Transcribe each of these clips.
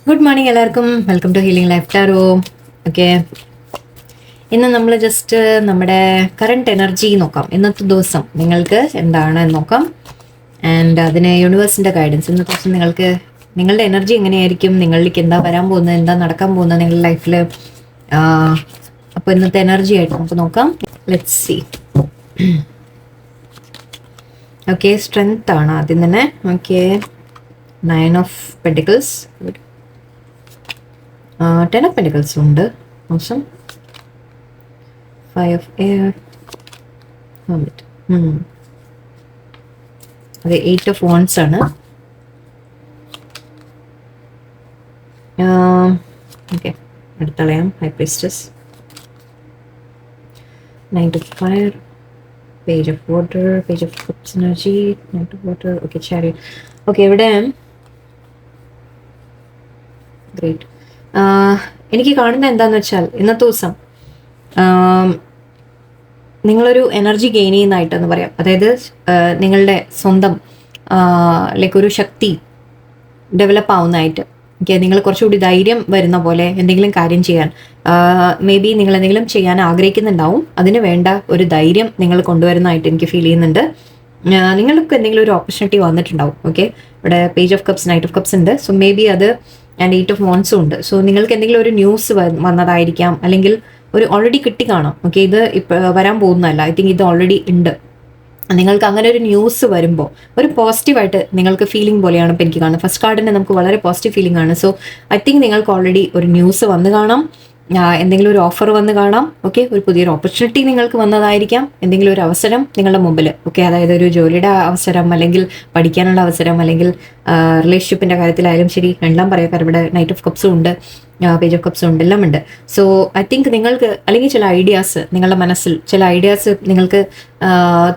Good morning എല്ലാവർക്കും. Welcome to healing life tarot. Okay, ഇന്ന് നമ്മൾ ജസ്റ്റ് നമ്മുടെ കറണ്ട് എനർജി നോക്കാം. ഇന്നത്തെ ദിവസം നിങ്ങൾക്ക് എന്താണ് നോക്കാം. ആൻഡ് അതിന് യൂണിവേഴ്സിൻ്റെ ഗൈഡൻസ്. ഇന്നത്തെ ദിവസം നിങ്ങൾക്ക് നിങ്ങളുടെ എനർജി എങ്ങനെയായിരിക്കും, നിങ്ങളിലേക്ക് എന്താ വരാൻ പോകുന്നത്, എന്താ നടക്കാൻ പോകുന്നത് നിങ്ങളുടെ ലൈഫിൽ. അപ്പോൾ ഇന്നത്തെ എനർജി ആയിട്ട് നമുക്ക് നോക്കാം. Let's see. ഓക്കെ, സ്ട്രെങ്ത് ആണ് ആദ്യം തന്നെ. Okay, 9 of Pentacles. Good. 10 of Pentacles ഉണ്ട്. Awesome. 5 of Air. Hermit. അത് 8 of Wands ആണ്. Okay, അടുത്തളയാം. High Priestess. 9 of Fire. Page of Water. Page of Cups energy. 9 of Water. Okay, Chariot. Okay, ഇവിടെ great. എനിക്ക് കാണുന്നത് എന്താണെന്ന് വെച്ചാൽ ഇന്നത്തെ ദിവസം നിങ്ങളൊരു എനർജി ഗെയിൻ ചെയ്യുന്നതായിട്ടെന്ന് പറയാം. അതായത് നിങ്ങളുടെ സ്വന്തം ലൈക്ക് ഒരു ശക്തി ഡെവലപ്പ് ആവുന്നതായിട്ട്. ഓക്കെ, നിങ്ങൾ കുറച്ചുകൂടി ധൈര്യം വരുന്ന പോലെ എന്തെങ്കിലും കാര്യം ചെയ്യാൻ മേ ബി നിങ്ങൾ എന്തെങ്കിലും ചെയ്യാൻ ആഗ്രഹിക്കുന്നുണ്ടാവും. അതിന് വേണ്ട ഒരു ധൈര്യം നിങ്ങൾ കൊണ്ടുവരുന്നതായിട്ട് എനിക്ക് ഫീൽ ചെയ്യുന്നുണ്ട്. നിങ്ങൾക്ക് എന്തെങ്കിലും ഒരു ഓപ്പർച്യൂണിറ്റി വന്നിട്ടുണ്ടാവും. ഓക്കെ, ഇവിടെ page of cups, knight of cups ഉണ്ട്. സോ മേ ബി അത് ആൻഡ് 8 of Wands ഉണ്ട്. സോ നിങ്ങൾക്ക് എന്തെങ്കിലും ഒരു ന്യൂസ് വന്നതായിരിക്കാം, അല്ലെങ്കിൽ ഒരു ഓൾറെഡി കിട്ടി കാണാം. ഓക്കെ, ഇത് ഇപ്പം വരാൻ പോകുന്നതല്ല. ഐ തിങ്ക് ഇത് ഓൾറെഡി ഉണ്ട്. നിങ്ങൾക്ക് അങ്ങനെ ഒരു ന്യൂസ് വരുമ്പോൾ ഒരു പോസിറ്റീവായിട്ട് നിങ്ങൾക്ക് ഫീലിംഗ് പോലെയാണ് ഇപ്പം എനിക്ക് കാണുന്നത്. ഫസ്റ്റ് കാർഡിന് നമുക്ക് വളരെ പോസിറ്റീവ് ഫീലിംഗ് ആണ്. സോ ഐ തിങ്ക് നിങ്ങൾക്ക് ഓൾറെഡി ഒരു ന്യൂസ് വന്ന് കാണാം, എന്തെങ്കിലും ഒരു ഓഫർ വന്ന് കാണാം. ഓക്കെ, ഒരു പുതിയൊരു ഓപ്പർച്യൂണിറ്റി നിങ്ങൾക്ക് വന്നതായിരിക്കാം, എന്തെങ്കിലും ഒരു അവസരം നിങ്ങളുടെ മുമ്പിൽ. ഓക്കെ, അതായത് ഒരു ജോലിയുടെ അവസരം, അല്ലെങ്കിൽ പഠിക്കാനുള്ള അവസരം, അല്ലെങ്കിൽ റിലേഷൻഷിപ്പിൻ്റെ കാര്യത്തിലായാലും ശരി, എല്ലാം പറയാം. കാരണം ഇവിടെ നൈറ്റ് ഓഫ് കപ്സും ഉണ്ട്, പേജ് ഓഫ് കപ്സും ഉണ്ട്, എല്ലാം ഉണ്ട്. സോ ഐ തിങ്ക് നിങ്ങൾക്ക് അല്ലെങ്കിൽ ചില ഐഡിയാസ്, നിങ്ങളുടെ മനസ്സിൽ ചില ഐഡിയാസ് നിങ്ങൾക്ക്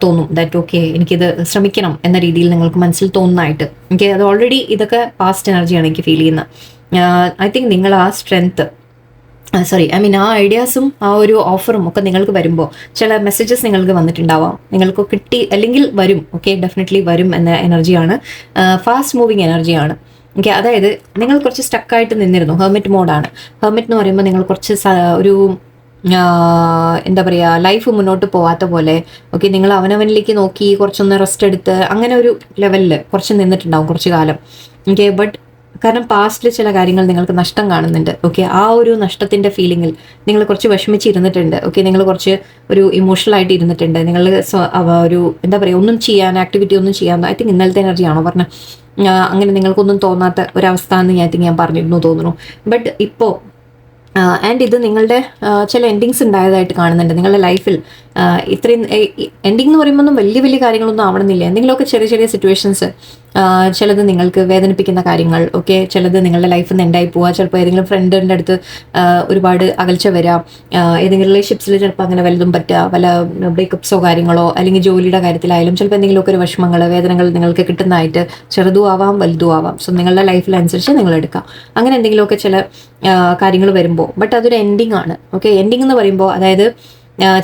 തോന്നും ദാറ്റ് ഓക്കെ എനിക്കിത് ശ്രമിക്കണം എന്ന രീതിയിൽ നിങ്ങൾക്ക് മനസ്സിൽ തോന്നുന്നതായിട്ട്. ഓക്കെ, അത് ഓൾറെഡി ഇതൊക്കെ പാസ്റ്റ് എനർജിയാണ് എനിക്ക് ഫീൽ ചെയ്യുന്നത്. ഐ തിങ്ക് നിങ്ങൾ ആ സ്ട്രെങ്ത് ആ ഐഡിയാസും ആ ഒരു ഓഫറും ഒക്കെ നിങ്ങൾക്ക് വരുമ്പോൾ ചില മെസ്സേജസ് നിങ്ങൾക്ക് വന്നിട്ടുണ്ടാവാം, നിങ്ങൾക്ക് കിട്ടി അല്ലെങ്കിൽ വരും. ഓക്കെ, ഡെഫിനറ്റ്ലി വരും എന്ന എനർജിയാണ്. ഫാസ്റ്റ് മൂവിങ് എനർജിയാണ്. ഓക്കെ, അതായത് നിങ്ങൾ കുറച്ച് സ്റ്റക്കായിട്ട് നിന്നിരുന്നു. ഹെർമിറ്റ് മോഡാണ്. ഹെർമിറ്റ് എന്ന് പറയുമ്പോൾ നിങ്ങൾ കുറച്ച് ഒരു എന്താ പറയുക, ലൈഫ് മുന്നോട്ട് പോകാത്ത പോലെ. ഓക്കെ, നിങ്ങൾ അവനവനിലേക്ക് നോക്കി കുറച്ചൊന്ന് റെസ്റ്റ് എടുത്ത് അങ്ങനെ ഒരു ലെവലിൽ കുറച്ച് നിന്നിട്ടുണ്ടാവും കുറച്ച് കാലം. ഓക്കെ, ബട്ട് കാരണം പാസ്റ്റിൽ ചില കാര്യങ്ങൾ നിങ്ങൾക്ക് നഷ്ടം കാണുന്നുണ്ട്. ഓക്കെ, ആ ഒരു നഷ്ടത്തിൻ്റെ ഫീലിങ്ങിൽ നിങ്ങൾ കുറച്ച് വിഷമിച്ചിരുന്നിട്ടുണ്ട്. ഓക്കെ, നിങ്ങൾ കുറച്ച് ഒരു ഇമോഷണൽ ആയിട്ട് ഇരുന്നിട്ടുണ്ട്. നിങ്ങൾ ഒരു എന്താ പറയുക, ഒന്നും ചെയ്യാൻ, ആക്ടിവിറ്റി ഒന്നും ചെയ്യാൻ, ഐ തിങ്ക് ഇന്നലത്തെ എനർജിയാണോ പറഞ്ഞത്, അങ്ങനെ നിങ്ങൾക്കൊന്നും തോന്നാത്ത ഒരവസ്ഥ എന്ന് ഞാൻ പറഞ്ഞിരുന്നു തോന്നുന്നു. ബട്ട് ഇപ്പോൾ ആൻഡ് ഇത് നിങ്ങളുടെ ചില എൻഡിങ്സ് ഉണ്ടായതായിട്ട് കാണുന്നുണ്ട് നിങ്ങളുടെ ലൈഫിൽ. ഇത്രയും എൻഡിങ് എന്ന് പറയുമ്പോൾ ഒന്നും വലിയ വലിയ കാര്യങ്ങളൊന്നും ആവണമെന്നില്ല. എന്തെങ്കിലുമൊക്കെ ചെറിയ ചെറിയ സിറ്റുവേഷൻസ്, ചിലത് നിങ്ങൾക്ക് വേദനിപ്പിക്കുന്ന കാര്യങ്ങൾ. ഓക്കെ, ചിലത് നിങ്ങളുടെ ലൈഫിൽ നിന്ന് എൻഡായി പോവുക. ചിലപ്പോൾ ഏതെങ്കിലും ഫ്രണ്ടിൻ്റെ അടുത്ത് ഒരുപാട് അകൽച്ച വരാം. ഏതെങ്കിലും റിലേഷൻഷിപ്സിൽ ചിലപ്പോൾ അങ്ങനെ വലുതും പറ്റുക, വല്ല ബ്രേക്കപ്സോ കാര്യങ്ങളോ, അല്ലെങ്കിൽ ജോലിയുടെ കാര്യത്തിലായാലും ചിലപ്പോൾ എന്തെങ്കിലുമൊക്കെ ഒരു വിഷമങ്ങൾ, വേദനകൾ നിങ്ങൾക്ക് കിട്ടുന്നതായിട്ട് ചെറുതും ആവാം വലുതും ആവാം. സോ നിങ്ങളുടെ ലൈഫിലനുസരിച്ച് നിങ്ങൾ എടുക്കാം. അങ്ങനെ എന്തെങ്കിലുമൊക്കെ ചില കാര്യങ്ങൾ വരുമ്പോൾ, ബട്ട് അതൊരു എൻഡിങ് ആണ്. ഓക്കെ, എൻഡിങ് എന്ന് പറയുമ്പോൾ അതായത്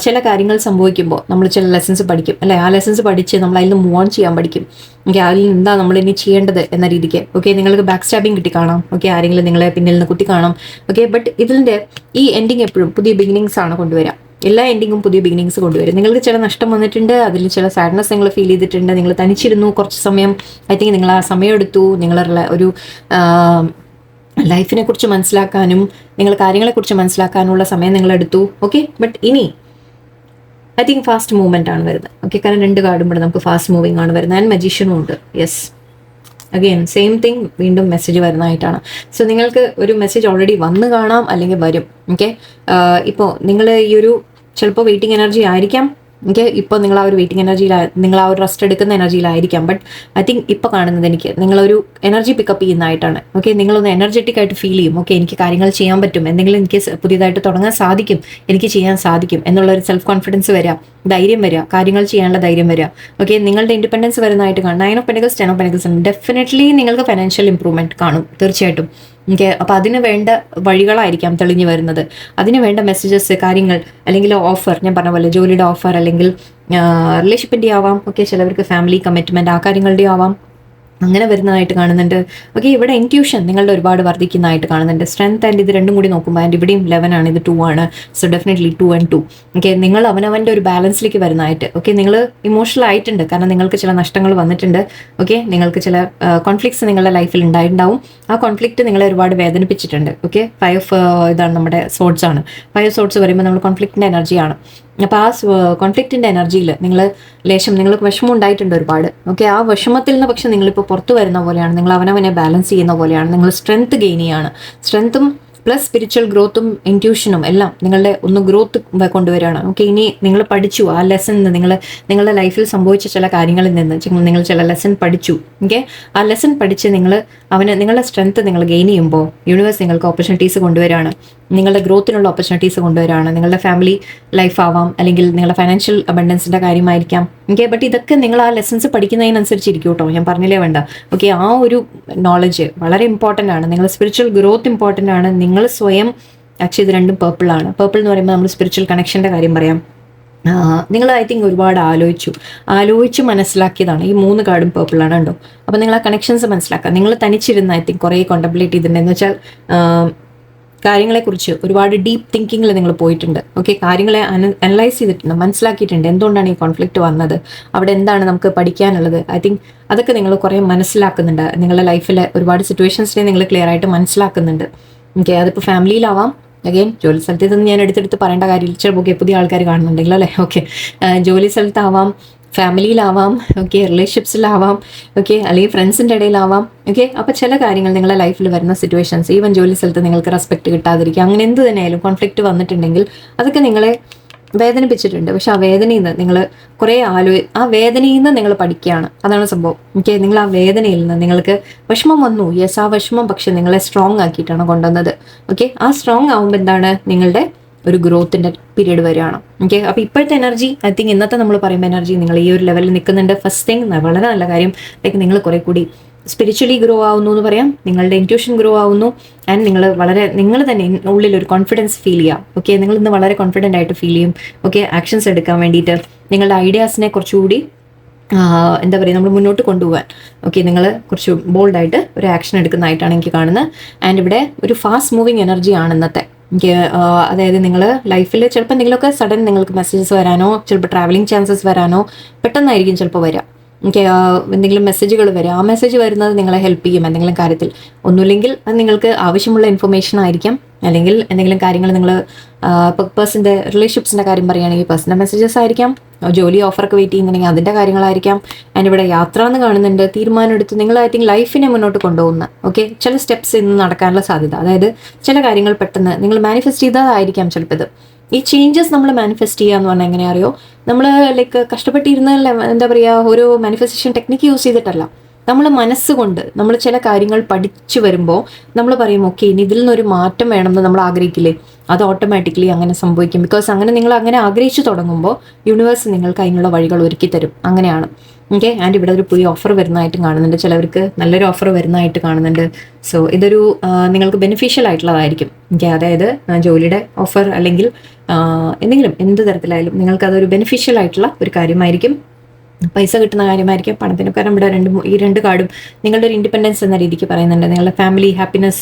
ചില കാര്യങ്ങൾ സംഭവിക്കുമ്പോൾ നമ്മൾ ചില ലെസൺസ് പഠിക്കും, അല്ലെ? ആ ലെസൺസ് പഠിച്ച് നമ്മൾ അതിൽ നിന്ന് മൂവ് ഓൺ ചെയ്യാൻ പഠിക്കും. ഓക്കെ, അതിൽ എന്താ നമ്മൾ ഇനി ചെയ്യേണ്ടത് എന്ന രീതിക്ക്. ഓക്കെ, നിങ്ങൾക്ക് ബാക്ക് സ്റ്റാബിങ് കിട്ടി കാണാം. ഓക്കെ, ആരെങ്കിലും നിങ്ങളെ പിന്നിൽ നിന്ന് കുത്തി കാണാം. ഓക്കെ, ബട്ട് ഇതിൻ്റെ ഈ എൻഡിങ് എപ്പോഴും പുതിയ ബിഗിനിങ്സ് ആണ് കൊണ്ടുവരാം. എല്ലാ എൻഡിങ്ങും പുതിയ ബിഗിനിങ്സ് കൊണ്ടുവരും. നിങ്ങൾക്ക് ചില നഷ്ടം വന്നിട്ടുണ്ട്, അതിൽ ചില സാഡ്നെസ് നിങ്ങൾ ഫീൽ ചെയ്തിട്ടുണ്ട്, നിങ്ങൾ തനിച്ചിരുന്നു കുറച്ച് സമയം. ഐ തിങ്ക് നിങ്ങൾ ആ സമയം എടുത്തു, നിങ്ങളുടെ ഒരു ലൈഫിനെ കുറിച്ച് മനസ്സിലാക്കാനും നിങ്ങൾ കാര്യങ്ങളെക്കുറിച്ച് മനസ്സിലാക്കാനുള്ള സമയം നിങ്ങൾ എടുത്തു. ഓക്കെ, ബട്ട് ഇനി ഐ തിങ്ക് ഫാസ്റ്റ് മൂവ്മെൻ്റ് ആണ് വരുന്നത്. ഓക്കെ, കാരണം 2 കാർഡും ഇവിടെ നമുക്ക് ഫാസ്റ്റ് മൂവിങ് ആണ് വരുന്നത്. ആൻഡ് മജീഷ്യനും ഉണ്ട്. യെസ്, അഗെയിൻ സെയിം തിങ്, വീണ്ടും മെസ്സേജ് വരുന്നതായിട്ടാണ്. സോ നിങ്ങൾക്ക് ഒരു മെസ്സേജ് ഓൾറെഡി വന്ന് കാണാം, അല്ലെങ്കിൽ വരും. ഓക്കെ, ഇപ്പോൾ നിങ്ങൾ ഈ ഒരു ചിലപ്പോൾ വെയിറ്റിംഗ് എനർജി ആയിരിക്കാം. ഓക്കെ, ഇപ്പോൾ നിങ്ങൾ ആ ഒരു വെയിറ്റിംഗ് നിങ്ങൾ ആ ഒരു റെസ്റ്റ് എടുക്കുന്ന എനർജിയിലായിരിക്കാം. ബട്ട് ഐ തിങ്ക് ഇപ്പോൾ കാണുന്നത് എനിക്ക് നിങ്ങളൊരു എനർജി പിക്കപ്പ് ചെയ്യുന്നതായിട്ടാണ്. ഓക്കെ, നിങ്ങളൊന്ന് എനർജറ്റിക് ആയിട്ട് ഫീൽ ചെയ്യും. ഓക്കെ, എനിക്ക് കാര്യങ്ങൾ ചെയ്യാൻ പറ്റും, എന്തെങ്കിലും എനിക്ക് പുതിയതായിട്ട് തുടങ്ങാൻ സാധിക്കും, എനിക്ക് ചെയ്യാൻ സാധിക്കും എന്നുള്ളൊരു സെൽഫ് കോൺഫിഡൻസ് വരിക, ധൈര്യം വരിക, കാര്യങ്ങൾ ചെയ്യാനുള്ള ധൈര്യം വരിക. ഓക്കെ, നിങ്ങളുടെ ഇൻഡിപെൻഡൻസ് വരുന്നതായിട്ട് കാണും. 9 of Pentacles, 10 of Pentacles. Definitely നിങ്ങൾക്ക് ഫൈനാൻഷ്യൽ ഇംപ്രൂവ്മെൻറ്റ് കാണും തീർച്ചയായിട്ടും. ഓക്കെ. അപ്പോൾ അതിന് വേണ്ട വഴികളായിരിക്കാം തെളിഞ്ഞു വരുന്നത്. അതിന് വേണ്ട മെസ്സേജസ്, കാര്യങ്ങൾ, അല്ലെങ്കിൽ ഓഫർ, ഞാൻ പറഞ്ഞ പോലെ ജോലിയുടെ ഓഫർ, അല്ലെങ്കിൽ റിലേഷൻഷിപ്പിൻ്റെ ആവാം. ഓക്കെ, ചിലവർക്ക് ഫാമിലി കമ്മിറ്റ്മെൻറ്റ് ആ കാര്യങ്ങളുടെ ആവാം. അങ്ങനെ വരുന്നതായിട്ട് കാണുന്നുണ്ട്. ഓക്കെ, ഇവിടെ ഇൻറ്റ്യൂഷൻ നിങ്ങളുടെ ഒരുപാട് വർദ്ധിക്കുന്നതായിട്ട് കാണുന്നുണ്ട്. സ്ട്രെങ്ത് ആൻഡ് ഇത് രണ്ടും കൂടി നോക്കുമ്പോൾ ആൻഡ് ഇവിടെയും 11 ആണ്, ഇത് 2 ആണ്. So definitely 2 and 2. ഓക്കെ, നിങ്ങൾ അവനവൻ്റെ ഒരു ബാലൻസിലേക്ക് വരുന്നതായിട്ട്. ഓക്കെ, നിങ്ങൾ ഇമോഷണൽ ആയിട്ടുണ്ട്, കാരണം നിങ്ങൾക്ക് ചില നഷ്ടങ്ങൾ വന്നിട്ടുണ്ട്. ഓക്കെ, നിങ്ങൾക്ക് ചില കോൺഫ്ലിക്ട്സ് നിങ്ങളുടെ ലൈഫിൽ ഉണ്ടായിട്ടുണ്ടാവും. ആ കോൺഫ്ലിക്റ്റ് നിങ്ങളെ ഒരുപാട് വേദനിപ്പിച്ചിട്ടുണ്ട്. ഓക്കെ, 5 ഇതാണ് നമ്മുടെ സോഡ്സ് ആണ്. 5 സോഡ്സ് പറയുമ്പോൾ നമ്മൾ കോൺഫ്ലിക്റ്റിൻ്റെ എനർജിയാണ്. അപ്പോൾ ആ കോൺഫ്ലിക്റ്റിൻ്റെ എനർജിയിൽ നിങ്ങൾക്ക് വിഷമം ഉണ്ടായിട്ടുണ്ട് ഒരുപാട്. ഓക്കെ, ആ വിഷമത്തിൽ നിന്ന് പക്ഷെ നിങ്ങളിപ്പോൾ പുറത്തു വരുന്ന പോലെയാണ്. നിങ്ങൾ അവനവനെ ബാലൻസ് ചെയ്യുന്ന പോലെയാണ്. നിങ്ങൾ സ്ട്രെങ്ത് ഗെയിൻ ചെയ്യാണ്. സ്ട്രെങ്ത്തും പ്ലസ് സ്പിരിച്വൽ ഗ്രോത്തും ഇൻറ്റ്യൂഷനും എല്ലാം നിങ്ങളുടെ ഒന്ന് ഗ്രോത്ത് കൊണ്ടുവരികയാണ്. ഓക്കെ, ഇനി നിങ്ങൾ പഠിച്ചു ആ ലെസൺ, നിങ്ങളുടെ ലൈഫിൽ സംഭവിച്ച ചില കാര്യങ്ങളിൽ നിന്ന് നിങ്ങൾ ചില ലെസൺ പഠിച്ചു. ഓക്കെ, ആ ലെസൺ പഠിച്ച് നിങ്ങളുടെ സ്ട്രെങ്ത് നിങ്ങൾ ഗെയിൻ ചെയ്യുമ്പോൾ യൂണിവേഴ്സ് നിങ്ങൾക്ക് ഓപ്പർച്യൂണിറ്റീസ് കൊണ്ടുവരികയാണ്. നിങ്ങളുടെ ഗ്രോത്തിനുള്ള ഓപ്പർച്യൂണിറ്റീസ് കൊണ്ടുവരികയാണ്. നിങ്ങളുടെ ഫാമിലി ലൈഫ് ആവാം, അല്ലെങ്കിൽ നിങ്ങളുടെ ഫൈനാൻഷ്യൽ അബണ്ടൻസിൻ്റെ കാര്യമായിരിക്കാം. ഓക്കെ, ബട്ട് ഇതൊക്കെ നിങ്ങൾ ആ ലെസൺസ് പഠിക്കുന്നതിനനുസരിച്ചിരിക്കും കേട്ടോ. ഞാൻ പറഞ്ഞില്ലേ വേണ്ട. ഓക്കെ, ആ ഒരു നോളജ് വളരെ ഇമ്പോർട്ടൻ്റ് ആണ്. നിങ്ങൾ സ്പിരിച്വൽ ഗ്രോത്ത് ഇമ്പോർട്ടൻ്റ് ആണ്. നിങ്ങൾ സ്വയം ആക്ച്വലി ഇത് രണ്ടും പേർപ്പിളാണ്. പേർപ്പിൾ എന്ന് പറയുമ്പോൾ നമ്മൾ സ്പിരിച്വൽ കണക്ഷൻ്റെ കാര്യം പറയാം. നിങ്ങൾ ഐ തിങ്ക് ഒരുപാട് ആലോചിച്ച് മനസ്സിലാക്കിയതാണ്. ഈ 3 കാർഡും പേർപ്പിളാണ് കേട്ടോ. അപ്പോൾ നിങ്ങൾ ആ കണക്ഷൻസ് മനസ്സിലാക്കുക. നിങ്ങൾ തനിച്ചിരുന്ന് ഐ തിങ്ക് കുറേ കോണ്ടംപ്ലേറ്റ് ചെയ്തിട്ടുണ്ടെന്ന് വെച്ചാൽ കാര്യങ്ങളെക്കുറിച്ച് ഒരുപാട് ഡീപ്പ് തിങ്കിങ്ങിൽ നിങ്ങൾ പോയിട്ടുണ്ട്. ഓക്കെ, കാര്യങ്ങളെ അനലൈസ് ചെയ്തിട്ടുണ്ട്, മനസ്സിലാക്കിയിട്ടുണ്ട്. എന്തുകൊണ്ടാണ് ഈ കോൺഫ്ലിക്റ്റ് വന്നത്, അവിടെ എന്താണ് നമുക്ക് പഠിക്കാനുള്ളത്. ഐ തിങ്ക് അതൊക്കെ നിങ്ങൾ കുറേ മനസ്സിലാക്കുന്നുണ്ട്. നിങ്ങളുടെ ലൈഫിലെ ഒരുപാട് സിറ്റുവേഷൻസിനെ നിങ്ങൾ ക്ലിയർ ആയിട്ട് മനസ്സിലാക്കുന്നുണ്ട്. ഓക്കെ, അതിപ്പോൾ ഫാമിലിയിലാവാം. അഗെയിൻ ജോലി സ്ഥലത്ത് ഇതൊന്നും ഞാൻ എടുത്തെടുത്ത് പറയേണ്ട കാര്യമില്ല. ചിലപ്പോൾ പുതിയ ആൾക്കാർ കാണുന്നുണ്ടെങ്കിൽ അല്ലേ. ഓക്കെ, ജോലി സ്ഥലത്താവാം, ഫാമിലിയിലാവാം, ഓക്കെ, റിലേഷൻഷിപ്സിലാവാം, ഓക്കെ, അല്ലെങ്കിൽ ഫ്രണ്ട്സിൻ്റെ ഇടയിലാവാം. ഓക്കെ, അപ്പോൾ ചില കാര്യങ്ങൾ നിങ്ങളുടെ ലൈഫിൽ വരുന്ന സിറ്റുവേഷൻസ്, ഈവൻ ജോലി സ്ഥലത്ത് നിങ്ങൾക്ക് റെസ്പെക്റ്റ് കിട്ടാതിരിക്കുക, അങ്ങനെ എന്ത് തന്നെയായാലും കോൺഫ്ലിക്റ്റ് വന്നിട്ടുണ്ടെങ്കിൽ അതൊക്കെ നിങ്ങളെ വേദനിപ്പിച്ചിട്ടുണ്ട്. പക്ഷെ ആ വേദനയിൽ നിന്ന് നിങ്ങൾ കുറേ ആ വേദനയിൽ നിന്ന് നിങ്ങൾ പഠിക്കുകയാണ്. അതാണ് സംഭവം. ഓക്കെ, നിങ്ങൾ ആ വേദനയിൽ നിന്ന് നിങ്ങൾക്ക് വിഷമം വന്നു. യെസ്, ആ വിഷമം പക്ഷെ നിങ്ങളെ സ്ട്രോങ് ആക്കിയിട്ടാണ് കൊണ്ടുവന്നത്. ഓക്കെ, ആ സ്ട്രോങ് ആകുമ്പോൾ എന്താണ്, നിങ്ങളുടെ ഒരു ഗ്രോത്തിൻ്റെ പീരീഡ് വരികയാണ്. ഓക്കെ, അപ്പോൾ ഇപ്പോഴത്തെ എനർജി ഐ തിങ്ക് ഇന്നത്തെ നമ്മൾ പറയുമ്പോൾ എനർജി നിങ്ങൾ ഈ ഒരു ലെവലിൽ നിൽക്കുന്നുണ്ട്. ഫസ്റ്റ് തിങ് വളരെ നല്ല കാര്യം. ലൈക്ക് നിങ്ങൾ കുറേ കൂടി സ്പിരിച്വലി ഗ്രോ ആവുന്നു എന്ന് പറയാം. നിങ്ങളുടെ ഇൻറ്റ്യൂഷൻ ഗ്രോ ആവുന്നു. ആൻഡ് നിങ്ങൾ തന്നെ ഉള്ളിൽ ഒരു കോൺഫിഡൻസ് ഫീൽ ചെയ്യാം. ഓക്കെ, നിങ്ങൾ ഇന്ന് വളരെ കോൺഫിഡൻ്റ് ആയിട്ട് ഫീൽ ചെയ്യും. ഓക്കെ, ആക്ഷൻസ് എടുക്കാൻ വേണ്ടിയിട്ട് നിങ്ങളുടെ ഐഡിയാസിനെ കുറച്ചുകൂടി എന്താ പറയുക, നമ്മൾ മുന്നോട്ട് കൊണ്ടുപോകാൻ. ഓക്കെ, നിങ്ങൾ കുറച്ച് ബോൾഡായിട്ട് ഒരു ആക്ഷൻ എടുക്കുന്നതായിട്ടാണ് എനിക്ക് കാണുന്നത്. ആൻഡ് ഇവിടെ ഒരു ഫാസ്റ്റ് മൂവിങ് എനർജിയാണ് ഇന്നത്തെ. അതായത് നിങ്ങൾ ലൈഫിൽ ചിലപ്പോൾ എന്തെങ്കിലുമൊക്കെ സഡൻ നിങ്ങൾക്ക് മെസ്സേജസ് വരാനോ, ചിലപ്പോൾ ട്രാവലിംഗ് ചാൻസസ് വരാനോ പെട്ടെന്നായിരിക്കും ചിലപ്പോൾ വരിക. ഓക്കെ, എന്തെങ്കിലും മെസ്സേജുകൾ വരും. ആ മെസ്സേജ് വരുന്നത് നിങ്ങളെ ഹെൽപ്പ് ചെയ്യും എന്തെങ്കിലും കാര്യത്തിൽ. ഒന്നുമില്ലെങ്കിൽ അത് നിങ്ങൾക്ക് ആവശ്യമുള്ള ഇൻഫർമേഷൻ ആയിരിക്കാം, അല്ലെങ്കിൽ എന്തെങ്കിലും കാര്യങ്ങൾ നിങ്ങൾ പേഴ്സൻ്റെ റിലേഷൻഷിപ്സിൻ്റെ കാര്യം പറയുകയാണെങ്കിൽ പേഴ്സണൽ മെസ്സേജസ് ആയിരിക്കാം. ജോലി ഓഫറൊക്കെ വെയിറ്റ് ചെയ്യുന്നുണ്ടെങ്കിൽ അതിൻ്റെ കാര്യങ്ങളായിരിക്കാം. ആൻഡ് ഇവിടെ യാത്ര എന്ന് കാണുന്നുണ്ട്. തീരുമാനം എടുത്ത് നിങ്ങൾ ഐ തിങ്ക് ലൈഫിനെ മുന്നോട്ട് കൊണ്ടുപോകുന്ന ഓക്കെ ചില സ്റ്റെപ്സ് ഇന്ന് നടക്കാനുള്ള സാധ്യത. അതായത് ചില കാര്യങ്ങൾ പെട്ടെന്ന് നിങ്ങൾ മാനിഫെസ്റ്റ് ചെയ്തതായിരിക്കാം ചിലപ്പോൾ ഇത്. ഈ ചേഞ്ചസ് നമ്മൾ മാനിഫെസ്റ്റ് ചെയ്യുക എന്ന് പറഞ്ഞാൽ എങ്ങനെയാ അറിയോ, നമ്മൾ ലൈക്ക് കഷ്ടപ്പെട്ടിരുന്ന എന്താ പറയുക ഒരു മാനിഫെസ്റ്റേഷൻ ടെക്നിക്ക് യൂസ് ചെയ്തിട്ടല്ല, നമ്മൾ മനസ്സുകൊണ്ട് നമ്മൾ ചില കാര്യങ്ങൾ പഠിച്ചു വരുമ്പോൾ നമ്മൾ പറയും ഓക്കെ ഇനി ഇതിൽ നിന്നൊരു മാറ്റം വേണമെന്ന് നമ്മൾ ആഗ്രഹിക്കില്ലേ, അത് ഓട്ടോമാറ്റിക്കലി അങ്ങനെ സംഭവിക്കും. ബിക്കോസ് അങ്ങനെ നിങ്ങൾ അങ്ങനെ ആഗ്രഹിച്ചു തുടങ്ങുമ്പോൾ യൂണിവേഴ്സ് നിങ്ങൾക്ക് അതിനുള്ള വഴികൾ ഒരുക്കി തരും. അങ്ങനെയാണ് ഓക്കെ. ആൻഡ് ഇവിടെ ഒരു പുതിയ ഓഫർ വരുന്നതായിട്ടും കാണുന്നുണ്ട്, ചിലവർക്ക് നല്ലൊരു ഓഫർ വരുന്നതായിട്ട് കാണുന്നുണ്ട്. സോ ഇതൊരു നിങ്ങൾക്ക് ബെനിഫിഷ്യൽ ആയിട്ടുള്ളതായിരിക്കും. ഓക്കെ, അതായത് ജോലിയുടെ ഓഫർ അല്ലെങ്കിൽ എന്തെങ്കിലും എന്ത് തരത്തിലായാലും നിങ്ങൾക്കതൊരു ബെനിഫിഷ്യൽ ആയിട്ടുള്ള ഒരു കാര്യമായിരിക്കും. പൈസ കിട്ടുന്ന കാര്യമായിരിക്കും, പണത്തിന്. കാരണം ഇവിടെ ഈ രണ്ട് കാർഡും നിങ്ങളുടെ ഒരു ഇൻഡിപെൻഡൻസ് എന്ന രീതിക്ക് പറയുന്നുണ്ട്. നിങ്ങളുടെ ഫാമിലി ഹാപ്പിനെസ്,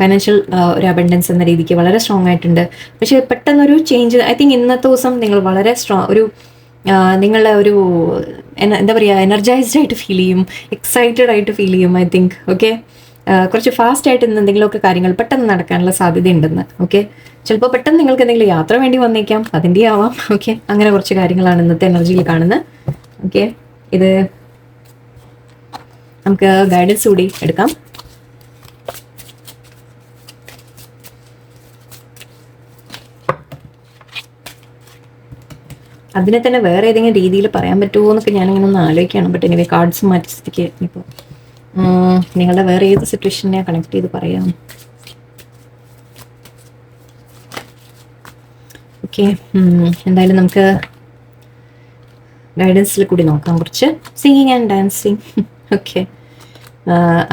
ഫൈനാൻഷ്യൽ ഒരു അബൻഡൻസ് എന്ന രീതിക്ക് വളരെ സ്ട്രോങ് ആയിട്ടുണ്ട്. പക്ഷേ പെട്ടെന്നൊരു ചേഞ്ച് ഐ തിങ്ക് ഇന്നത്തെ ദിവസം നിങ്ങൾ വളരെ നിങ്ങളുടെ ഒരു എന്താ പറയുക എനർജൈസ്ഡ് ആയിട്ട് ഫീൽ ചെയ്യും, എക്സൈറ്റഡ് ആയിട്ട് ഫീൽ ചെയ്യും ഐ തിങ്ക്. ഓക്കെ, കുറച്ച് ഫാസ്റ്റ് ആയിട്ട് ഇന്ന് എന്തെങ്കിലുമൊക്കെ കാര്യങ്ങൾ പെട്ടെന്ന് നടക്കാനുള്ള സാധ്യതയുണ്ടെന്ന്. ഓക്കെ, ചിലപ്പോൾ പെട്ടെന്ന് നിങ്ങൾക്ക് എന്തെങ്കിലും യാത്ര വേണ്ടി വന്നേക്കാം, അതിൻ്റെ ആവാം. ഓക്കെ, അങ്ങനെ കുറച്ച് കാര്യങ്ങളാണ് ഇന്നത്തെ എനർജിയിൽ കാണുന്നത്. ഓക്കെ, ഇത് നമുക്ക് ഗൈഡൻസ് കൂടി എടുക്കാം. അതിനെ തന്നെ വേറെ ഏതെങ്കിലും രീതിയിൽ പറയാൻ പറ്റുമോ എന്നൊക്കെ ഞാനിങ്ങനെ ഒന്ന് ആലോചിക്കുകയാണ്. ബട്ട് എനിവേ കാർഡ്സ് മാറ്റിക്ക് ഇപ്പോൾ നിങ്ങളുടെ വേറെ ഏത് സിറ്റുവേഷനെ കണക്ട് ചെയ്ത് പറയാം. ഓക്കെ, എന്തായാലും നമുക്ക് ഗൈഡൻസിൽ കൂടി നോക്കാം കുറച്ച്. Singing and dancing. Okay,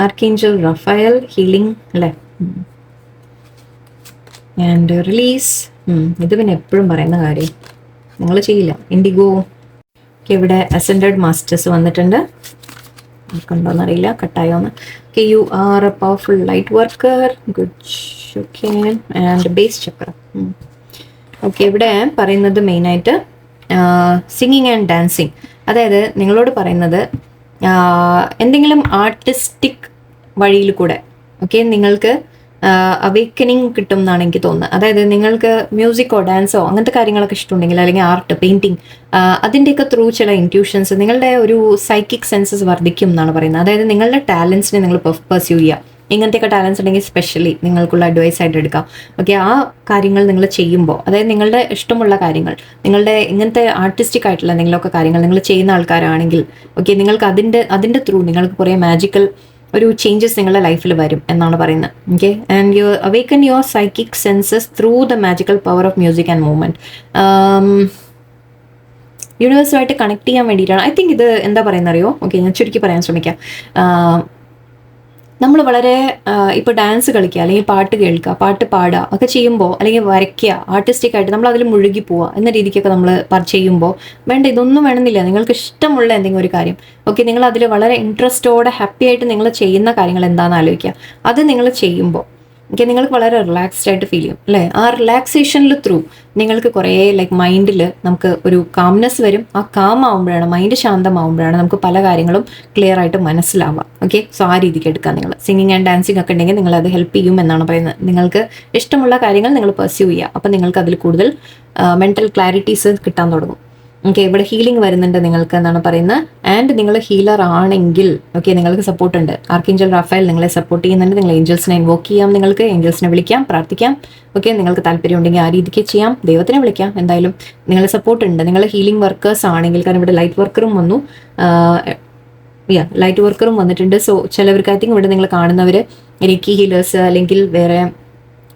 archangel Raphael healing അല്ലേ. And release. ഇത് പിന്നെ എപ്പോഴും പറയുന്ന കാര്യം നിങ്ങൾ ചെയ്യില്ല. ഇൻഡിഗോ. ഇവിടെ അസെൻഡഡ് മാസ്റ്റേഴ്സ് വന്നിട്ടുണ്ട്. കണ്ടോന്നറിയില്ല, കട്ടായോന്ന്. Okay, you are a powerful light worker. Good. Okay, and base chakra. Okay, ഇവിടെ പറയുന്നത് മെയിനായിട്ട് സിംഗിങ് ആൻഡ് ഡാൻസിങ്. അതായത് നിങ്ങളോട് പറയുന്നത് എന്തെങ്കിലും ആർട്ടിസ്റ്റിക് വഴിയിൽ കൂടെ നിങ്ങൾക്ക് അവേക്കനിങ് കിട്ടും എന്നാണ് എനിക്ക് തോന്നുന്നത്. അതായത് നിങ്ങൾക്ക് മ്യൂസിക്കോ ഡാൻസോ അങ്ങനത്തെ കാര്യങ്ങളൊക്കെ ഇഷ്ടമുണ്ടെങ്കിൽ, അല്ലെങ്കിൽ ആർട്ട്, പെയിന്റിങ്, അതിൻ്റെയൊക്കെ ത്രൂ ചില ഇൻറ്റ്യൂഷൻസ്, നിങ്ങളുടെ ഒരു സൈക്കിക് സെൻസസ് വർദ്ധിക്കും എന്നാണ് പറയുന്നത്. അതായത് നിങ്ങളുടെ ടാലൻസിനെ നിങ്ങൾ പെർസ്യൂ ചെയ്യുക. ഇങ്ങനത്തെയൊക്കെ ടാലൻസ് ഉണ്ടെങ്കിൽ സ്പെഷ്യലി നിങ്ങൾക്കുള്ള അഡ്വൈസ് ആയിട്ട് എടുക്കാം. ഓക്കെ, ആ കാര്യങ്ങൾ നിങ്ങൾ ചെയ്യുമ്പോൾ, അതായത് നിങ്ങളുടെ ഇഷ്ടമുള്ള കാര്യങ്ങൾ, നിങ്ങളുടെ ഇങ്ങനത്തെ ആർട്ടിസ്റ്റിക് ആയിട്ടുള്ള എന്തെങ്കിലുമൊക്കെ കാര്യങ്ങൾ നിങ്ങൾ ചെയ്യുന്ന ആൾക്കാരാണെങ്കിൽ നിങ്ങൾക്ക് അതിൻ്റെ ത്രൂ നിങ്ങൾക്ക് കുറേ മാജിക്കൽ ഒരു ചേഞ്ചസ് നിങ്ങളുടെ ലൈഫിൽ വരും എന്നാണ് പറയുന്നത്. Okay, and you awaken your psychic senses through the magical power of music and movement. യൂണിവേഴ്സുമായിട്ട് കണക്ട് ചെയ്യാൻ വേണ്ടിയിട്ടാണ് ഐ തിങ്ക് ഇത്. എന്താ പറയുന്നത് അറിയോ? ഓക്കെ, ഞാൻ ചുരുക്കി പറയാൻ ശ്രമിക്കാം. നമ്മൾ വളരെ ഇപ്പോൾ ഡാൻസ് കളിക്കുക, അല്ലെങ്കിൽ പാട്ട് കേൾക്കുക, പാട്ട് പാടുക ഒക്കെ ചെയ്യുമ്പോൾ, അല്ലെങ്കിൽ വരയ്ക്കുക, ആർട്ടിസ്റ്റിക് ആയിട്ട് നമ്മൾ അതിൽ മുഴുകി പോവുക എന്ന രീതിക്കൊക്കെ നമ്മൾ ചെയ്യുമ്പോൾ വേണ്ട, ഇതൊന്നും വേണമെന്നില്ല. നിങ്ങൾക്ക് ഇഷ്ടമുള്ള എന്തെങ്കിലും ഒരു കാര്യം, നിങ്ങൾ അതിൽ വളരെ ഇൻട്രസ്റ്റോടെ ഹാപ്പി ആയിട്ട് നിങ്ങൾ ചെയ്യുന്ന കാര്യങ്ങൾ എന്താണെന്ന് ആലോചിക്കുക. അത് നിങ്ങൾ ചെയ്യുമ്പോൾ നിങ്ങൾക്ക് വളരെ റിലാക്സ്ഡ് ആയിട്ട് ഫീൽ ചെയ്യും, അല്ലേ? ആ റിലാക്സേഷനിൽ ത്രൂ നിങ്ങൾക്ക് കുറേ മൈൻഡിൽ നമുക്ക് ഒരു കാംനെസ് വരും. ആ കാം ആവുമ്പോഴാണ്, മൈൻഡ് ശാന്തമാവുമ്പോഴാണ് നമുക്ക് പല കാര്യങ്ങളും ക്ലിയർ ആയിട്ട് മനസ്സിലാവുക. ഓക്കെ, സോ ആ രീതിക്ക് എടുക്കുക. നിങ്ങൾ സിംഗിങ് ആൻഡ് ഡാൻസിങ് ഒക്കെ ഉണ്ടെങ്കിൽ നിങ്ങൾ അത് ഹെൽപ്പ് ചെയ്യും എന്നാണ് പറയുന്നത്. നിങ്ങൾക്ക് ഇഷ്ടമുള്ള കാര്യങ്ങൾ നിങ്ങൾ പെർസ്യൂ ചെയ്യുക. അപ്പം നിങ്ങൾക്ക് അതിൽ കൂടുതൽ മെൻ്റൽ ക്ലാരിറ്റീസ് കിട്ടാൻ തുടങ്ങും. ഇവിടെ ഹീലിംഗ് വരുന്നുണ്ട് നിങ്ങൾക്ക് എന്നാണ് പറയുന്നത്. ആൻഡ് നിങ്ങൾ ഹീലർ ആണെങ്കിൽ നിങ്ങൾക്ക് സപ്പോർട്ട് ഉണ്ട്. ആർക്കേഞ്ചൽ റാഫേൽ നിങ്ങളെ സപ്പോർട്ട് ചെയ്യുന്നുണ്ട്. നിങ്ങൾ ഏഞ്ചൽസിനെ ഇൻവോക്ക് ചെയ്യാം, നിങ്ങൾക്ക് ഏഞ്ചൽസിനെ വിളിക്കാം, പ്രാർത്ഥിക്കാം. നിങ്ങൾക്ക് താല്പര്യം ഉണ്ടെങ്കിൽ ആ രീതിക്ക് ചെയ്യാം, ദൈവത്തിനെ വിളിക്കാം. എന്തായാലും നിങ്ങളെ സപ്പോർട്ട് ഉണ്ട്. നിങ്ങൾ ഹീലിംഗ് വർക്കേഴ്സ് ആണെങ്കിൽ, കാരണം ഇവിടെ ലൈറ്റ് വർക്കറും വന്നു, ലൈറ്റ് വർക്കറും വന്നിട്ടുണ്ട്. സോ ചിലവർക്ക് ഐ തിങ്ക് ഇവിടെ നിങ്ങൾ കാണുന്നവർ റേക്കി ഹീലേഴ്സ്, അല്ലെങ്കിൽ വേറെ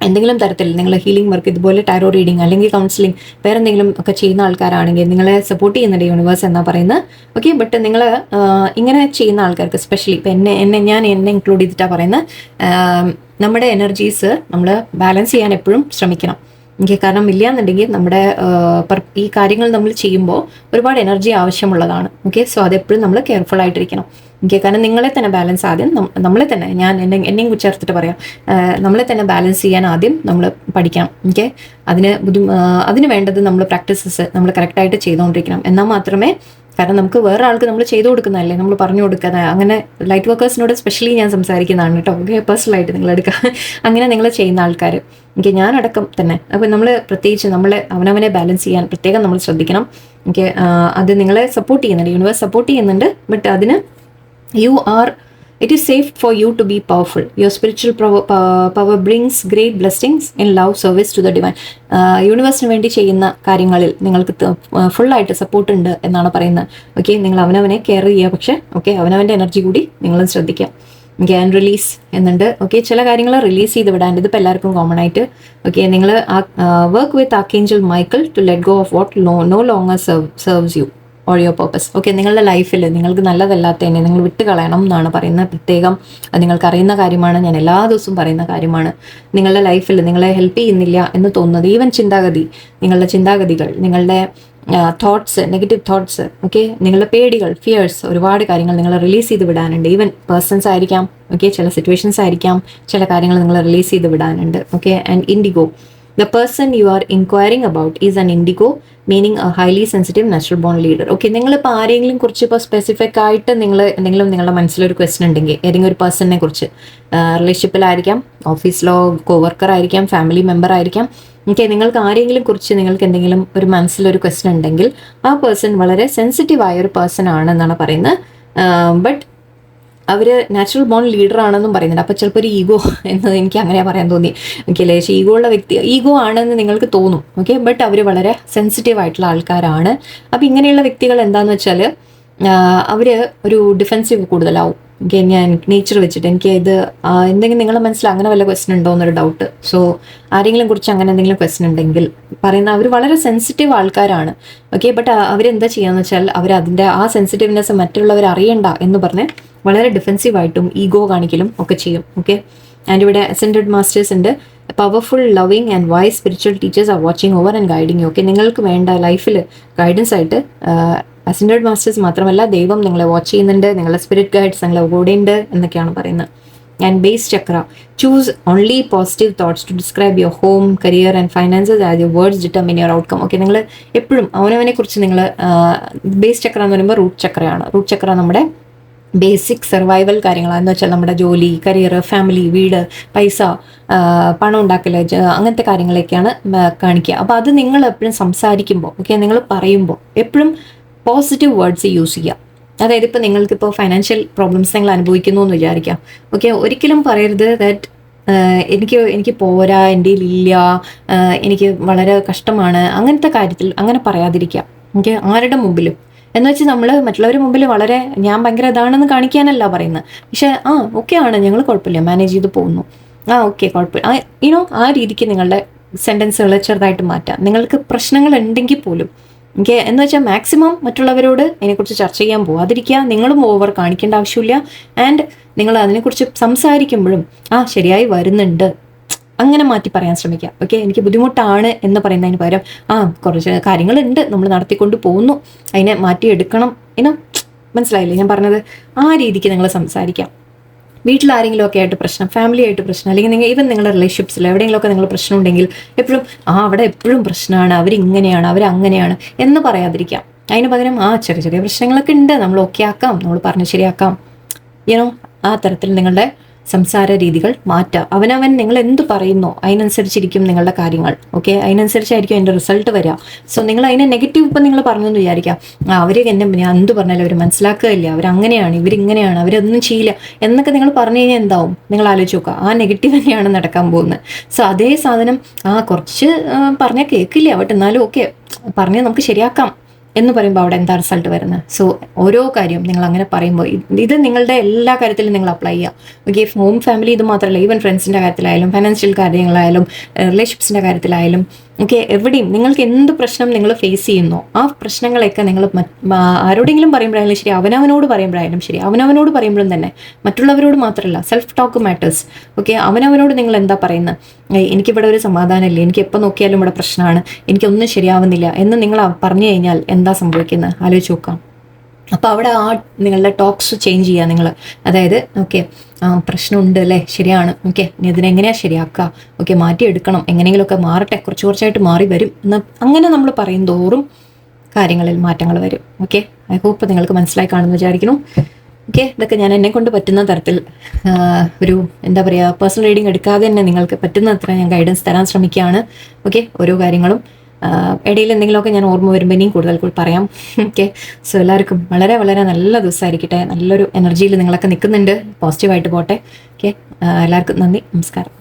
എന്തെങ്കിലും തരത്തിൽ നിങ്ങൾ ഹീലിംഗ് വർക്ക്, ഇതുപോലെ ടാരോ റീഡിങ് അല്ലെങ്കിൽ കൗൺസിലിംഗ്, വേറെ എന്തെങ്കിലും ഒക്കെ ചെയ്യുന്ന ആൾക്കാരാണെങ്കിൽ നിങ്ങളെ സപ്പോർട്ട് ചെയ്യുന്നുണ്ട് യൂണിവേഴ്സ് എന്നാ പറയുന്നത്. ബട്ട് നിങ്ങൾ ഇങ്ങനെ ചെയ്യുന്ന ആൾക്കാർക്ക്, സ്പെഷ്യലി ഇപ്പം എന്നെ ഇൻക്ലൂഡ് ചെയ്തിട്ടാണ് പറയുന്നത്, നമ്മുടെ എനർജീസ് നമ്മൾ ബാലൻസ് ചെയ്യാൻ എപ്പോഴും ശ്രമിക്കണം. കാരണം ഇല്ലയെന്നുണ്ടെങ്കിൽ നമ്മുടെ ഈ കാര്യങ്ങൾ നമ്മൾ ചെയ്യുമ്പോൾ ഒരുപാട് എനർജി ആവശ്യമുള്ളതാണ്. സോ അതെപ്പോഴും നമ്മൾ കെയർഫുൾ ആയിട്ടിരിക്കണം. കാരണം നിങ്ങളെ തന്നെ ബാലൻസ് ആദ്യം നമ്മളെ തന്നെ, ഞാൻ എന്നെയും ചേർത്തിട്ട് പറയാം, നമ്മളെ തന്നെ ബാലൻസ് ചെയ്യാൻ ആദ്യം നമ്മൾ പഠിക്കണം. അതിന് വേണ്ടത് നമ്മൾ പ്രാക്ടീസസ് നമ്മൾ കറക്റ്റായിട്ട് ചെയ്തുകൊണ്ടിരിക്കണം. എന്നാൽ മാത്രമേ, കാരണം നമുക്ക് വേറെ ആൾക്ക് നമ്മൾ ചെയ്തു കൊടുക്കുന്നതല്ലേ, നമ്മൾ പറഞ്ഞു കൊടുക്കുന്നത്. അങ്ങനെ ലൈറ്റ് വർക്കേഴ്സിനോട് സ്പെഷ്യലി ഞാൻ സംസാരിക്കുന്നതാണ് കേട്ടോ. പേഴ്സണലായിട്ട് നിങ്ങൾ എടുക്കുക. അങ്ങനെ നിങ്ങൾ ചെയ്യുന്ന ആൾക്കാർ, ഞാനടക്കം തന്നെ. അപ്പോൾ നമ്മൾ പ്രത്യേകിച്ച് അവനവനെ ബാലൻസ് ചെയ്യാൻ പ്രത്യേകം നമ്മൾ ശ്രദ്ധിക്കണം. അത് നിങ്ങളെ സപ്പോർട്ട് ചെയ്യുന്നുണ്ട്, യൂണിവേഴ്സ് സപ്പോർട്ട് ചെയ്യുന്നുണ്ട്. ബട്ട് അതിന് it is safe for you to be powerful. Your spiritual power brings great blessings in love service to the divine. യൂണിവേഴ്സിന് വേണ്ടി ചെയ്യുന്ന കാര്യങ്ങളിൽ നിങ്ങൾക്ക് ഫുള്ളായിട്ട് സപ്പോർട്ട് ഉണ്ട് എന്നാണ് പറയുന്നത്. നിങ്ങൾ അവനവനെ കെയർ ചെയ്യുക, പക്ഷേ അവനവൻ്റെ എനർജി കൂടി നിങ്ങളും ശ്രദ്ധിക്കാം. ആൻഡ് റിലീസ് എന്നുണ്ട്. ചില കാര്യങ്ങൾ റിലീസ് ചെയ്ത് വിടാൻ, ഇതിപ്പോൾ എല്ലാവർക്കും കോമൺ ആയിട്ട്. നിങ്ങൾ work with archangel Michael to let go of what no longer serves you or your purpose. നിങ്ങളുടെ ലൈഫിൽ നിങ്ങൾക്ക് നല്ലതല്ലാത്തതിനെ നിങ്ങൾ വിട്ട് കളയണം എന്നാണ് പറയുന്നത്. പ്രത്യേകം നിങ്ങൾക്ക് അറിയുന്ന കാര്യമാണ്, ഞാൻ എല്ലാ ദിവസവും പറയുന്ന കാര്യമാണ്. നിങ്ങളുടെ ലൈഫിൽ നിങ്ങളെ ഹെൽപ്പ് ചെയ്യുന്നില്ല എന്ന് തോന്നുന്നത്, ഈവൻ നിങ്ങളുടെ ചിന്താഗതികൾ, നിങ്ങളുടെ തോട്ട്സ്, നെഗറ്റീവ് തോട്ട്സ്, നിങ്ങളുടെ പേടികൾ, ഫിയേഴ്സ്, ഒരുപാട് കാര്യങ്ങൾ നിങ്ങൾ റിലീസ് ചെയ്ത് വിടാനുണ്ട്. ഈവൻ പേഴ്സൺസ് ആയിരിക്കാം, ചില സിറ്റുവേഷൻസ് ആയിരിക്കാം, ചില കാര്യങ്ങൾ നിങ്ങൾ റിലീസ് ചെയ്ത് വിടാനുണ്ട്. And indigo, the person you are inquiring about is an indigo, meaning a highly sensitive natural born leader. നിങ്ങളിപ്പോൾ ആരെങ്കിലും കുറിച്ച് ഇപ്പോൾ സ്പെസിഫിക് ആയിട്ട് എന്തെങ്കിലും നിങ്ങളുടെ മനസ്സിലൊരു ക്വസ്റ്റൻ ഉണ്ടെങ്കിൽ, ഏതെങ്കിലും ഒരു പേഴ്സണിനെ കുറിച്ച്, റിലേഷൻഷിപ്പിലായിരിക്കാം, ഓഫീസിലോ കോവർക്കർ ആയിരിക്കാം, ഫാമിലി മെമ്പർ ആയിരിക്കാം, നിങ്ങൾക്ക് ആരെങ്കിലും കുറിച്ച് നിങ്ങൾക്ക് എന്തെങ്കിലും ഒരു മനസ്സിലൊരു ക്വസ്റ്റൻ ഉണ്ടെങ്കിൽ ആ പേഴ്സൺ വളരെ സെൻസിറ്റീവ് ആയ ഒരു പേഴ്സൺ ആണെന്നാണ് പറയുന്നത്. ബട്ട് അവർ നാച്ചുറൽ ബോൺ ലീഡർ ആണെന്നും പറയുന്നുണ്ട്. അപ്പോൾ ചിലപ്പോൾ ഒരു ഈഗോ എന്നത് എനിക്ക് അങ്ങനെ പറയാൻ തോന്നി. ലേശം ഈഗോ ഉള്ള വ്യക്തി, ഈഗോ ആണെന്ന് നിങ്ങൾക്ക് തോന്നും. ബട്ട് അവർ വളരെ സെൻസിറ്റീവ് ആയിട്ടുള്ള ആൾക്കാരാണ്. അപ്പോൾ ഇങ്ങനെയുള്ള വ്യക്തികൾ എന്താണെന്ന് വെച്ചാൽ അവർ ഒരു ഡിഫെൻസീവ് കൂടുതലാവും. ഞാൻ നേച്ചർ വെച്ചിട്ട് എനിക്ക് എന്തെങ്കിലും നിങ്ങളുടെ മനസ്സിൽ അങ്ങനെ വല്ല ക്വസ്റ്റൻ ഉണ്ടോ എന്നൊരു ഡൗട്ട്. സോ ആരെങ്കിലും കുറിച്ച് അങ്ങനെ എന്തെങ്കിലും ക്വസ്റ്റൻ ഉണ്ടെങ്കിൽ പറയുന്ന, അവർ വളരെ സെൻസിറ്റീവ് ആൾക്കാരാണ്. ബട്ട് അവരെന്താ ചെയ്യാന്ന് വെച്ചാൽ അതിൻ്റെ ആ സെൻസിറ്റീവ്നെസ് മറ്റുള്ളവർ അറിയണ്ട എന്ന് പറഞ്ഞ് വളരെ ഡിഫെൻസീവായിട്ടും ഈഗോ കാണിക്കലും ഒക്കെ ചെയ്യും. ആൻഡ് ഇവിടെ അസെൻഡഡ് മാസ്റ്റേഴ്സ് ഉണ്ട്. Powerful loving and wise spiritual teachers are watching over and guiding you. Okay, നിങ്ങൾക്ക് വേണ്ട ലൈഫിൽ ഗൈഡൻസ് ആയിട്ട് അസെൻഡഡ് മാസ്റ്റേഴ്സ് മാത്രമല്ല, ദൈവം നിങ്ങളെ വാച്ച് ചെയ്യുന്നുണ്ട്, നിങ്ങളുടെ സ്പിരിറ്റ് ഗൈഡ്സ് നിങ്ങളെ കൂടെ ഉണ്ട് എന്നൊക്കെയാണ് പറയുന്നത്. And base chakra, choose only positive thoughts to describe your home, career and finances as your words determine your outcome. Okay, നിങ്ങൾ എപ്പോഴും അവനവനെ കുറിച്ച് നിങ്ങൾ ബേസ് ചക്ര എന്ന് പറയുമ്പോൾ റൂട്ട് ചക്രയാണ്. റൂട്ട് ചക്ര നമ്മുടെ ബേസിക് സർവൈവൽ കാര്യങ്ങളാണ്. എന്ന് വെച്ചാൽ നമ്മുടെ ജോലി, കരിയർ, ഫാമിലി, വീട്, പൈസ, പണം ഉണ്ടാക്കൽ, അങ്ങനത്തെ കാര്യങ്ങളൊക്കെയാണ് കാണിക്കുക. അപ്പോൾ അത് നിങ്ങൾ എപ്പോഴും സംസാരിക്കുമ്പോൾ, ഓക്കെ, നിങ്ങൾ പറയുമ്പോൾ എപ്പോഴും പോസിറ്റീവ് വേർഡ്സ് യൂസ് ചെയ്യുക. അതായത് ഇപ്പോൾ നിങ്ങൾക്കിപ്പോൾ ഫൈനാൻഷ്യൽ പ്രോബ്ലംസ് നിങ്ങൾ അനുഭവിക്കുന്നു എന്ന് വിചാരിക്കാം. ഓക്കെ, ഒരിക്കലും പറയരുത് ദാറ്റ് എനിക്ക് പോരാ, എൻ്റെ ഇല്ല, എനിക്ക് വളരെ കഷ്ടമാണ്, അങ്ങനത്തെ കാര്യത്തിൽ അങ്ങനെ പറയാതിരിക്കുക. ഓക്കെ, ആരുടെ മുമ്പിലും. എന്ന് വെച്ച് നമ്മൾ മറ്റുള്ളവരുടെ മുമ്പിൽ വളരെ ഞാൻ ഭയങ്കര ഇതാണെന്ന് കാണിക്കാനല്ല പറയുന്നത്. പക്ഷേ ഓക്കെ ആണ്, ഞങ്ങൾ കുഴപ്പമില്ല, മാനേജ് ചെയ്ത് പോകുന്നു, ഓക്കെ കുഴപ്പമില്ല, ആ രീതിക്ക് നിങ്ങളുടെ സെൻറ്റൻസുകൾ ചെറുതായിട്ട് മാറ്റാം. നിങ്ങൾക്ക് പ്രശ്നങ്ങൾ ഉണ്ടെങ്കിൽ പോലും ഓക്കെ, എന്ന് വെച്ചാൽ മാക്സിമം മറ്റുള്ളവരോട് അതിനെക്കുറിച്ച് ചർച്ച ചെയ്യാൻ പോവാതിരിക്കുക. നിങ്ങളും ഓവർ കാണിക്കേണ്ട ആവശ്യമില്ല. ആൻഡ് നിങ്ങൾ അതിനെക്കുറിച്ച് സംസാരിക്കുമ്പോഴും ശരിയായി വരുന്നുണ്ട് അങ്ങനെ മാറ്റി പറയാൻ ശ്രമിക്കുക. ഓക്കെ, എനിക്ക് ബുദ്ധിമുട്ടാണ് എന്ന് പറയുന്നതിന് പകരം കുറച്ച് കാര്യങ്ങളുണ്ട്, നമ്മൾ നടത്തിക്കൊണ്ട് പോകുന്നു, അതിനെ മാറ്റിയെടുക്കണം. മനസ്സിലായില്ലേ ഞാൻ പറഞ്ഞത്? ആ രീതിക്ക് നിങ്ങൾ സംസാരിക്കാം. വീട്ടിൽ ആരെങ്കിലും ഒക്കെ ആയിട്ട് പ്രശ്നം, ഫാമിലി ആയിട്ട് പ്രശ്നം, അല്ലെങ്കിൽ ഈവൻ നിങ്ങളുടെ റിലേഷൻഷിപ്സിൽ എവിടെയെങ്കിലുമൊക്കെ നിങ്ങൾ പ്രശ്നം ഉണ്ടെങ്കിൽ എപ്പോഴും അവിടെ എപ്പോഴും പ്രശ്നമാണ്, അവരിങ്ങനെയാണ്, അവരങ്ങനെയാണ് എന്ന് പറയാതിരിക്കാം. അതിന് പകരം ചെറിയ ചെറിയ പ്രശ്നങ്ങളൊക്കെ ഉണ്ട്, നമ്മൾ ഓക്കെ ആക്കാം, നമ്മൾ പറഞ്ഞ് ശരിയാക്കാം. ആ തരത്തിൽ നിങ്ങളുടെ സംസാര രീതികൾ മാറ്റുക. അവനവൻ നിങ്ങൾ എന്ത് പറയുന്നോ അതിനനുസരിച്ചിരിക്കും നിങ്ങളുടെ കാര്യങ്ങൾ. ഓക്കെ, അതിനനുസരിച്ചായിരിക്കും അതിൻ്റെ റിസൾട്ട് വരിക. സോ നിങ്ങൾ അതിനെ നെഗറ്റീവ് ഇപ്പം നിങ്ങൾ പറഞ്ഞു എന്ന് വിചാരിക്കാം, അവർ ഞാൻ എന്ത് പറഞ്ഞാലും അവർ മനസ്സിലാക്കുകയില്ല, അവരങ്ങനെയാണ്, ഇവരിങ്ങനെയാണ്, അവരൊന്നും ചെയ്യില്ല എന്നൊക്കെ നിങ്ങൾ പറഞ്ഞു കഴിഞ്ഞാൽ എന്താവും? നിങ്ങൾ ആലോചിച്ച് നോക്കുക, ആ നെഗറ്റീവ് തന്നെയാണ് നടക്കാൻ പോകുന്നത്. സോ അതേ സാധനം കുറച്ച് പറഞ്ഞാൽ കേൾക്കില്ല, ബട്ട് എന്നാലും ഓക്കെ പറഞ്ഞാൽ നമുക്ക് ശരിയാക്കാം എന്ന് പറയുമ്പോൾ അവിടെ എന്താ റിസൾട്ട് വരുന്നത്? സോ ഓരോ കാര്യം നിങ്ങൾ അങ്ങനെ പറയുമ്പോൾ ഇത് നിങ്ങളുടെ എല്ലാ കാര്യത്തിലും നിങ്ങൾ അപ്ലൈ ചെയ്യുക. ഓക്കെ, ഹോം, ഫാമിലി ഇത് മാത്രമല്ല, ഈവൻ ഫ്രണ്ട്സിൻ്റെ കാര്യത്തിലായാലും, ഫൈനാൻഷ്യൽ കാര്യങ്ങളായാലും, റിലേഷൻഷിപ്സിൻ്റെ കാര്യത്തിലായാലും, ഓക്കെ, എവിടെയും നിങ്ങൾക്ക് എന്ത് പ്രശ്നം നിങ്ങൾ ഫേസ് ചെയ്യുന്നോ ആ പ്രശ്നങ്ങളൊക്കെ നിങ്ങൾ ആരോടെങ്കിലും പറയുമ്പോഴായാലും ശരി, അവനവനോട് പറയുമ്പോഴായാലും ശരി, അവനവനോട് പറയുമ്പോഴും തന്നെ മറ്റുള്ളവരോട് മാത്രമല്ല, സെൽഫ് ടോക്ക് മാറ്റേഴ്സ്. ഓക്കെ, അവനവനോട് നിങ്ങൾ എന്താ പറയുന്നത്? എനിക്കിവിടെ ഒരു സമാധാനമില്ല, എനിക്ക് എപ്പോൾ നോക്കിയാലും ഇവിടെ പ്രശ്നമാണ്, എനിക്കൊന്നും ശരിയാവുന്നില്ല എന്ന് നിങ്ങൾ പറഞ്ഞു കഴിഞ്ഞാൽ എന്താ സംഭവിക്കുന്നത്? ആലോചിച്ച് നോക്കാം. അപ്പോൾ അവിടെ നിങ്ങളുടെ ടോക്സ് ചേഞ്ച് ചെയ്യുക നിങ്ങൾ. അതായത് ഓക്കെ, പ്രശ്നമുണ്ട് അല്ലേ, ശരിയാണ്, ഓക്കെ ഇനി ഇതിനെങ്ങനെയാണ് ശരിയാക്കുക, ഓക്കെ മാറ്റിയെടുക്കണം, എങ്ങനെയെങ്കിലുമൊക്കെ മാറട്ടെ, കുറച്ചായിട്ട് മാറി വരും എന്ന് അങ്ങനെ നമ്മൾ പറയും തോറും കാര്യങ്ങളിൽ മാറ്റങ്ങൾ വരും. ഓക്കെ, ഐ ഹോപ്പ് നിങ്ങൾക്ക് മനസ്സിലായി കാണുമെന്ന് വിചാരിക്കുന്നു. ഓക്കെ, ഇതൊക്കെ ഞാൻ എന്നെ കൊണ്ട് പറ്റുന്ന തരത്തിൽ ഒരു എന്താ പറയുക, പേഴ്സണൽ റീഡിങ് എടുക്കാതെ തന്നെ നിങ്ങൾക്ക് പറ്റുന്ന അത്ര ഞാൻ ഗൈഡൻസ് തരാൻ ശ്രമിക്കുകയാണ്. ഓക്കെ, ഓരോ കാര്യങ്ങളും ഇടയിൽ എന്തെങ്കിലുമൊക്കെ ഞാൻ ഓർമ്മ വരുമ്പോൾ ഇനിയും കൂടുതൽ പറയാം. ഓക്കെ, സോ എല്ലാവർക്കും വളരെ വളരെ നല്ല ദിവസമായിരിക്കട്ടെ. നല്ലൊരു എനർജിയിൽ നിങ്ങളൊക്കെ നിൽക്കുന്നുണ്ട്, പോസിറ്റീവായിട്ട് പോട്ടെ. ഓക്കെ, എല്ലാവർക്കും നന്ദി, നമസ്കാരം.